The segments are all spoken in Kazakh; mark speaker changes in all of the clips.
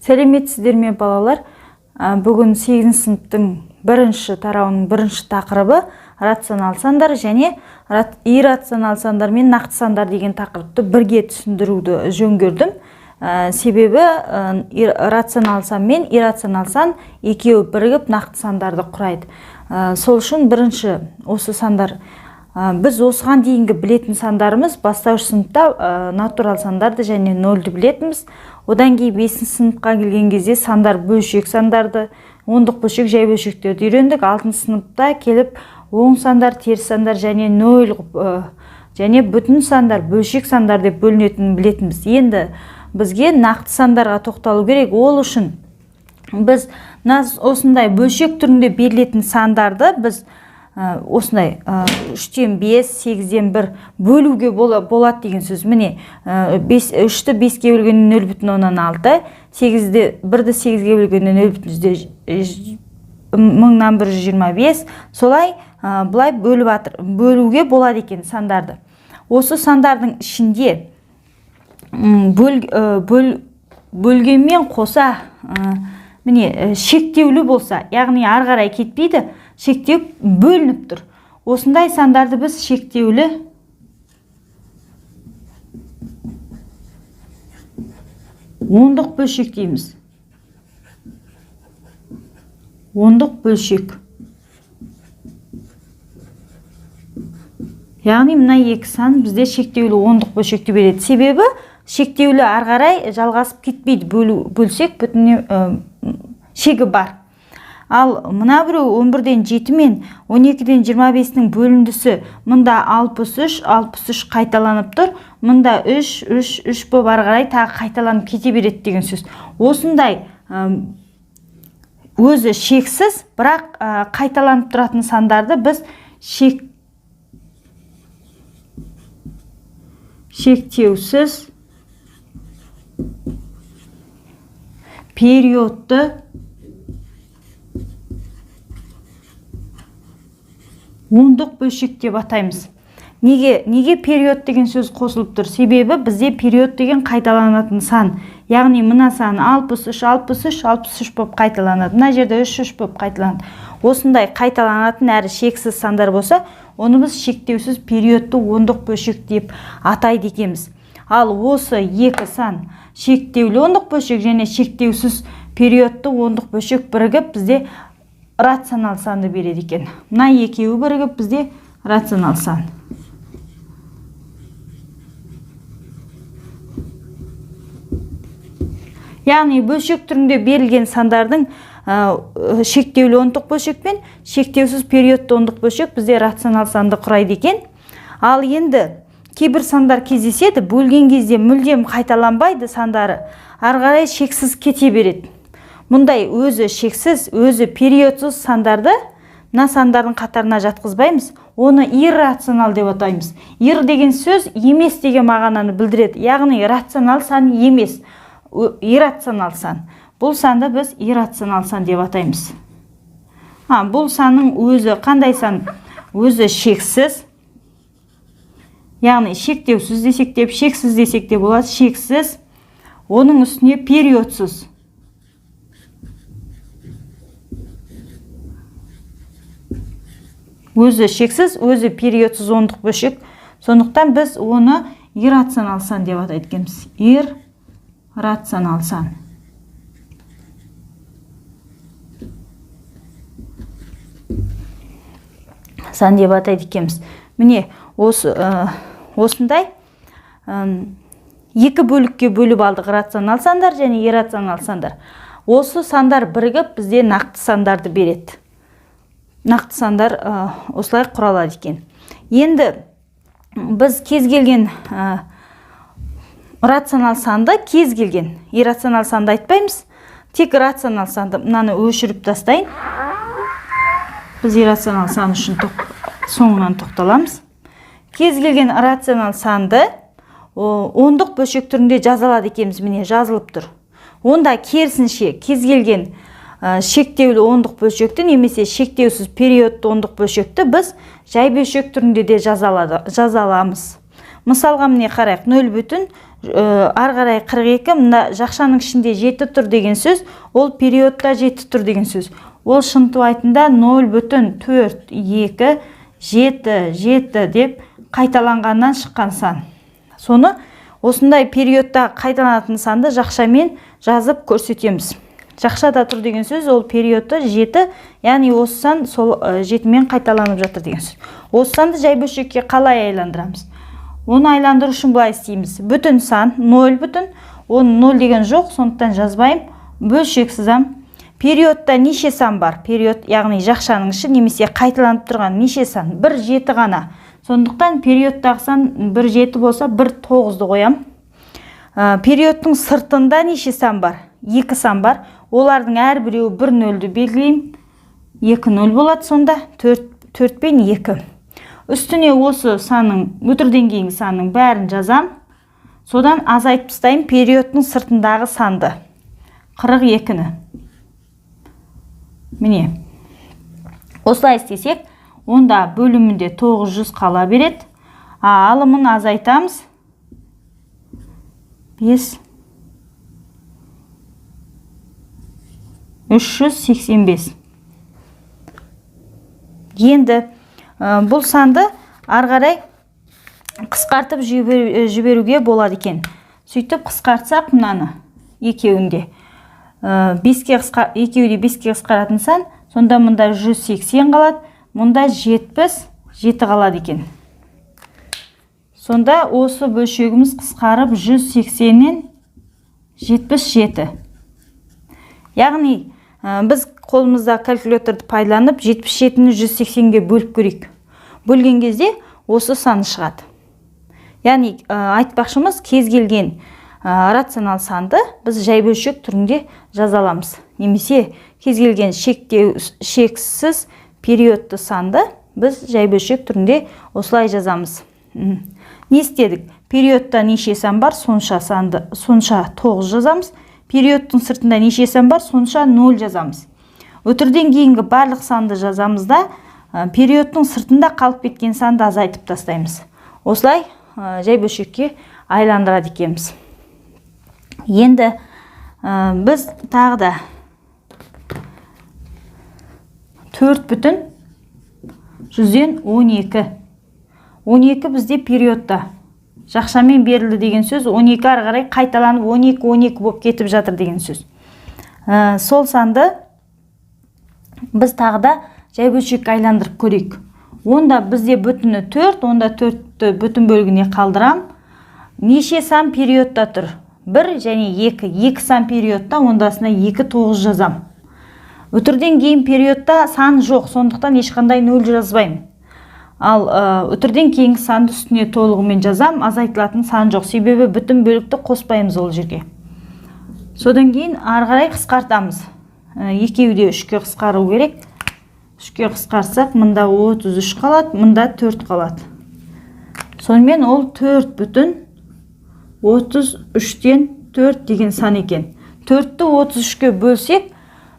Speaker 1: Сәлеметсіздер ме балалар? Бүгін 8 сыныптың бірінші тарауының бірінші тақырыбы рационал сандар және иррационал сандар мен нақты сандар деген тақырыпты бірге түсіндіруді жөн көрдім. Себебі рационал сан мен иррационал сан екеуі бірігіп нақты сандарды құрайды. Сол үшін бірінші осы сандар, біз осыған дейінгі білетін сандарымыз бастауыш сыныпта натурал сандарды және нөлді білетіміз. Одан кейін 5 сыныпқа келген кезде сандар бөлшек сандарды, ондық бөлшек, жай бөлшектерді үйрендік. 6 сыныпта келіп оң сандар, теріс сандар және нөл және бүтін сандар, бөлшек сандар деп бөлінетінін білетіміз. Енді бізге нақты сандарға тоқталу керек. Ол үшін біз осындай бөлшек түрінде берілетін сандарды біз осындай 3-тен 5, 8-ден 1 бөлуге болады деген сөз. Міне 3-ті 5-ге бөлгенде 0,6, 1-ді 8-ге бөлгенде 0,1125, солай бұлай бөлуге болады екен сандарды. Осы сандардың ішінде бөлгенмен қоса міне шектеулі болса, яғни ары қарай кетпейді, шектеу бөлініп тұр. Осындай сандарды біз шектеулі ондық бөлшек дейміз. Ондық бөлшек. Яғни мына екі сан бізде шектеулі ондық бөлшекті береді. Себебі шектеулі ары қарай жалғасып кетпейді. Бөлсек бүтінне шегі бар. Ал мына біреу 11-ден 7 мен 12-ден 25-ның бөліндісі, мұнда 63 қайталанып тұр. Мұнда 3 болып ары қарай тағы қайталанып кете береді деген сөз. Осындай өзі шексіз, бірақ қайталанып тұратын сандарды біз шектеусіз периодты ондық бөлшек деп атаймыз. Неге период деген сөз қосылып тұр? Себебі бізде период деген қайталанатын сан. Яғни мына сан 63 болып қайталанады. Мына жерде 3 болып қайталанады. Осындай қайталанатын әрі шексіз сандар болса, оны біз шектеусіз периодты ондық бөлшек деп атайды екенбіз. Ал осы екі сан шектеулі ондық бөлшек және шектеусіз периодты ондық бөлшек бірігіп бізде рационал санды береді екен. Мына екеуі бірігіп бізде рационал сан. Яғни бөлшек түрінде берілген сандардың шектеулі ондық бөлшек пен шектеусіз периодты ондық бөлшек бізде рационал санды құрайды екен. Ал енді кейбір сандар кездеседі, бөлген кезде мүлдем қайталанбайды сандары, ары қарай шексіз кете береді. Мұндай өзі шексіз, өзі периодсыз сандарды мына сандардың қатарына жатқызбаймыз, оны иррационал деп атаймыз. Ир деген сөз емес деген мағынаны білдіреді. Яғни рационал сан емес, иррационал сан. Бұл санды біз иррационал сан деп атаймыз. Бұл санның өзі қандай сан? Өзі шексіз. Яғни шектеусіз десек деп, шексіз десек те болады. Шексіз. Оның үстіне периодсыз. Өзі шексіз, өзі периодсыз ондық бөлшек. Сондықтан біз оны иррационал сан деп атайды екенбіз. Иррационал сан. Сан деп атайды екенбіз. Міне осындай екі бөлікке бөліп алдық рационал сандар және иррационал сандар. Осы сандар бірігіп бізде нақты сандарды береді. Нақты сандар осылай құралады екен. Енді біз кез келген рационал санды, кез келген иррационал санды айтпаймыз. Тек рационал санды, мынаны өшіріп тастайын. Біз иррационал сан үшін соңынан тоқталамыз. Кез келген рационал санды ондық бөлшек түрінде жазалады екенбіз, міне жазылып тұр. Онда керісінше кез келген шектеулі ондық бөлшекті немесе шектеусіз периодты ондық бөлшекті біз жай бөлшек түрінде де жазаламыз. Мысалға міне қарайық, ары қарай 42, мына жақшаның ішінде 7 тұр деген сөз, ол периодта 7 тұр деген сөз. Ол шынтуайтында 0,4, 2, 7, 7 деп қайталанғаннан шыққан сан. Соны осындай периодта қайталанатын санды жақшамен жазып көрсетеміз. Жақшада тұр деген сөз, ол периодта 7, яғни осы сан сол 7-мен қайталанып жатыр деген сөз. Осы санды жай бөлшекке қалай айландырамыз? Оны айландыру үшін былай істейміз. Бүтін сан 0 бүтін, оны 0 деген жоқ, сондықтан жазбайым. Бөлшек сызам. Периодта неше сан бар? Период, яғни жақшаның іші немесе қайталанып тұрған неше сан? 1 7 ғана. Сондықтан периодтағы сан 1 7 болса, 1 9-ды қоям. Периодтың сыртында неше сан бар? 2 сан бар. Олардың әрбіреуі 1 0-ді белгілеймін. 2 0 болады сонда, 4 пен 2. Үстіне осы санның, өтірден кейінгі санның бәрін жазам. Содан азайтып тастайым периодтың сыртындағы санды. 42-ні. Міне. Осылай істесек, онда бөлімінде 900 қала береді. Алымын азайтамыз. 5 385. Енді бұл санды ары қарай қысқартып жіберуге болады екен. Сөйтіп қысқартсақ мынаны екеуінде. Екеуі де 5-ке қысқаратын сан, сонда мұнда 180 қалады, мұнда 77 қалады екен. Сонда осы бөлшегіміз қысқарып 180-нен 77. Яғни біз қолымызда калькуляторды пайдаланып 77-ні 180-ге бөліп көрейік. Бөлген кезде осы сан шығады. Яғни айтпақшымыз кез келген рационал санды біз жай бөлшек түрінде жаза аламыз. Немесе кез келген шексіз периодты санды біз жай бөлшек түрінде осылай жазамыз. Не істедік? Периодта неше сан бар, сонша 9 жазамыз. Периодтың сыртында неше сан бар, сонша 0 жазамыз. Өтірден кейінгі барлық санды жазамыз да, периодтың сыртында қалып кеткен санды азайтып тастаймыз. Осылай жай бөлшекке айландырады екенбіз. Енді біз тағы да 4,12. 12 бізде периодта. Жақшамен берілді деген сөз, 12 ары қарай қайталанып 12 болып кетіп жатыр деген сөз. Сол санды біз тағы да жай бөлшекке айландырып көрейік. Онда бізде бүтіні 4, онда 4-ті бүтін бөлігіне қалдырам. Неше сан периодта тұр? 1 және 2. 2 сан периодта, ондасына 2 9 жазам. Өтірден кейін периодта сан жоқ, сондықтан ешқандай 0 жазбаймын. Ал өтірден кейінгі санды үстіне толығымен жазам, азайтылатын сан жоқ. Себебі бүтін бөлікті қоспаймыз ол жерге. Содан кейін ары қарай қысқартамыз. Екеуі де 3-ке қысқару керек. 3-ке қысқарсақ, мында 33 қалады, мында 4 қалады. Сонымен ол 4,33-тен 4 деген сан екен. 4-ті 33-ке бөлсек,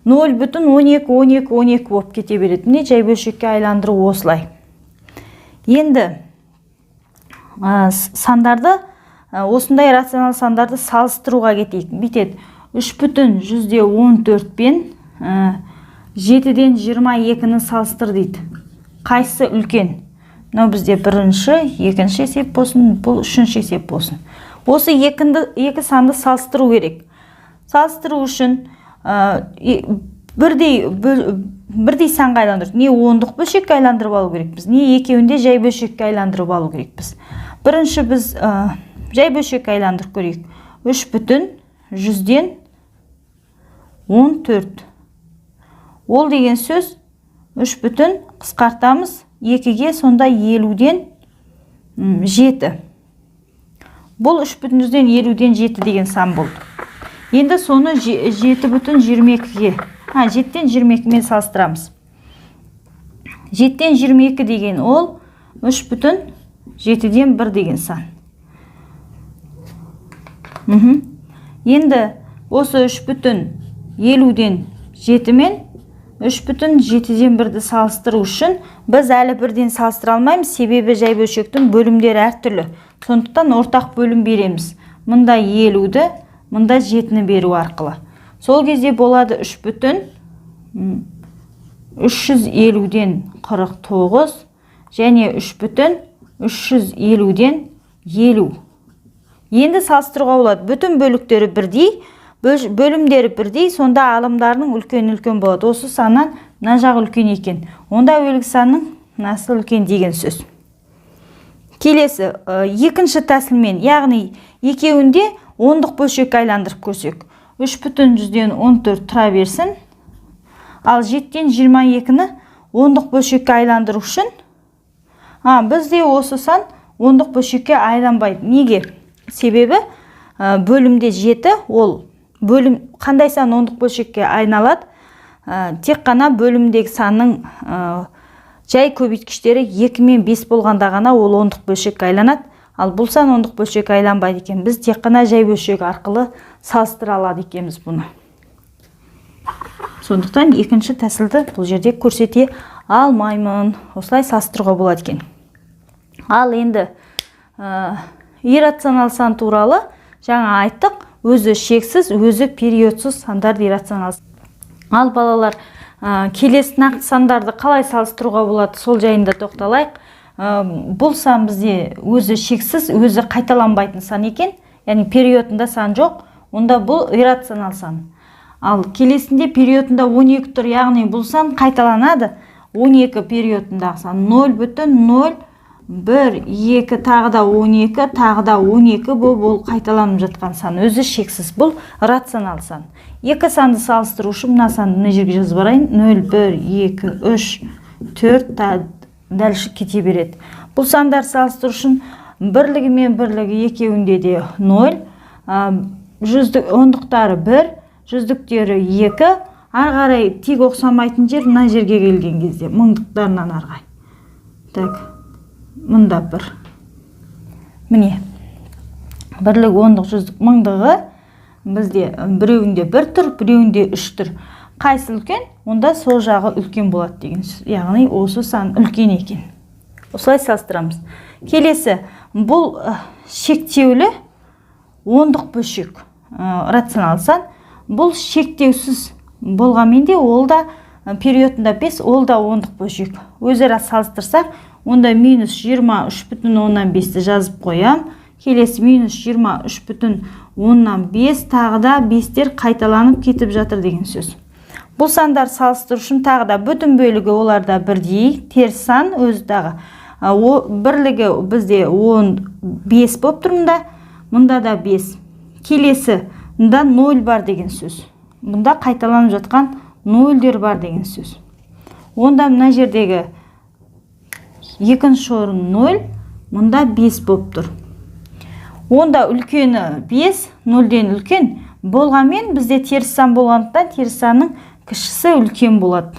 Speaker 1: 0,12 болып кете береді. Міне жай бөлшекке айландыру осылай. Енді сандарды, осындай рационал сандарды салыстыруға кетейік. Бүйтеді 3,14 пен 7-ден 22-ні салыстыр дейді. Қайсы үлкен? Мынау бізде бірінші, екінші есеп болсын, бұл үшінші есеп болсын. Осы екі санды салыстыру керек. Салыстыру үшін бірдей санға айландырып, не ондық бөлшекке айландырып алу керекпіз, не екеуінде жай бөлшекке айландырып алу керекпіз. Бірінші біз жай бөлшекке айландырып көрейік. 3,100-ден 14. Ол деген сөз 3 қысқартамыз 2-ге, сонда 50-ден 7. Бұл 3,100-ден 50-ден 7 деген сан болды. Енді соны 7,22-ге, 7-ден 22-мен салыстырамыз. 7-ден 22 деген ол 3,7-ден 1 деген сан. Енді осы 3,50-ден 7 мен 3,7-ден 1-ді салыстыру үшін біз әлі бірден салыстыра алмаймыз, себебі жай бөлшектің бөлімдері әртүрлі. Сондықтан ортақ бөлім береміз. мында 50-ді, мында 7-ні беру арқылы. Сол кезде болады 3,350-ден 49 және 3,350-ден 50. Енді салыстыруға болады. Бүтін бөліктері бірдей, бөлімдері бірдей, сонда алымдарының үлкен болады. Осы саннан мына жағы үлкен екен. Онда өлік санның мынасы үлкен деген сөз. Келесі, екінші тәсілмен, яғни екеуінде ондық бөлшекке айландырып көрсек. 3,14 тұра берсін. Ал 7-тен 22-ні ондық бөлшекке айландыру үшін бізде осы сан ондық бөлшекке айланбайды. Неге? Себебі бөлімде 7, ол бөлім қандай сан ондық бөлшекке айналады? Тек қана бөлімдегі санның жай көбейткіштері 2 мен 5 болғанда ғана ол ондық бөлшекке айланады. Ал бұл сан ондық бөлшекке айланбайды екен. Біз тек қана жай бөлшек арқылы салыстыра алады екенбіз бұны. Сондықтан екінші тәсілді бұл жерде көрсете алмаймын. Осылай салыстыруға болады екен. Ал енді иррационал сан туралы жаңа айттық. Өзі шексіз, өзі периодсыз сандарды иррационал. Ал балалар, келесі нақты сандарды қалай салыстыруға болады, сол жайында тоқталайық. Бұл сан бізде өзі шексіз, өзі қайталанбайтын сан екен. Яғни периодында сан жоқ, онда бұл иррационал сан. Ал келесінде периодында 12 тұр, яғни бұл сан қайталанады. 12 периодындағы сан 0,0, 1, 2, тағы да 12, тағы да 12 бұл қайталанып жатқан сан. Өзі шексіз, бұл рационал сан. Екі санды салыстыру үшін мына санды мына жерге жазып барайын. 0, 1, 2, 3, 4 дәлші кете береді. Бұл сандар салыстыру үшін бірлігі мен бірлігі екеуінде де 0, ондықтары 1, жүздіктері 2, арғарай тек оқсамайтын жер мына жерге келген кезде мыңдықтарынан арғай. Так, мында 1. Міне, бірлік, ондық, жүздік, мыңдығы бізде біреуінде 1 тұр, біреуінде 3 тұр. Қайсы үлкен? Онда сол жағы үлкен болады деген сөз. Яғни осы сан үлкен екен. Осылай салыстырамыз. Келесі, бұл шектеулі ондық бөлшек, рационал сан. Бұл шектеусіз болғанмен де ол да периодында 5, ол да ондық бөлшек. Өзара салыстырсақ, онда минус 23,5-ті жазып қоям. Келесі минус 23,5, тағы да 5-тер қайталанып кетіп жатыр деген сөз. Бұл сандар салыстыру үшін тағы да бүтін бөлігі оларда бірдей, теріс сан өзі дағы. Бірлігі бізде 5 болып тұр мұнда, мұнда да 5. Келесі, мұнда 0 бар деген сөз. Мұнда қайталанып жатқан 0-дер бар деген сөз. Онда мына жердегі екінші орын 0, мұнда 5 болып тұр. Онда үлкені 5, 0-ден үлкен болғанмен бізде теріс сан болғандықтан теріс санның кішісі үлкен болады.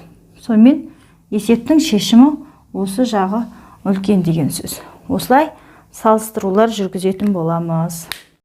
Speaker 1: Сонымен есептің шешімі осы жағы үлкен деген сөз. Осылай салыстырулар жүргізетін боламыз.